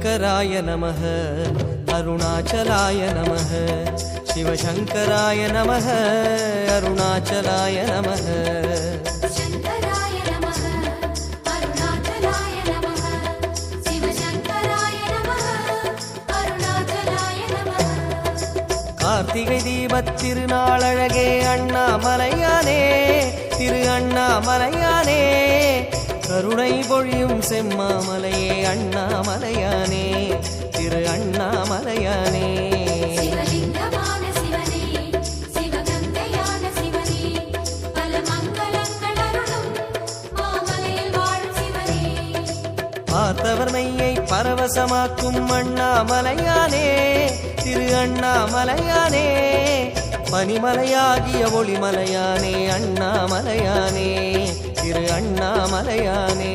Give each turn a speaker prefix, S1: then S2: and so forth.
S1: சிவசங்கராய நமः அருணாச்சலாய நமः சிவசங்கராய நமः அருணாச்சலாய நமः கார்த்திகை தீபத் திருநாளழகே அண்ணாமலையானே திரு அண்ணாமலையானே கருணை பொழியும் செம்மாமலையே அண்ணாமலையானே திரு அண்ணாமலையானே பார்த்தவர் மெய்யை பரவசமாக்கும் அண்ணாமலையானே திரு அண்ணாமலையானே பனிமலையாகிய ஒளிமலையானே அண்ணாமலையானே திரு அண்ணாமலையானே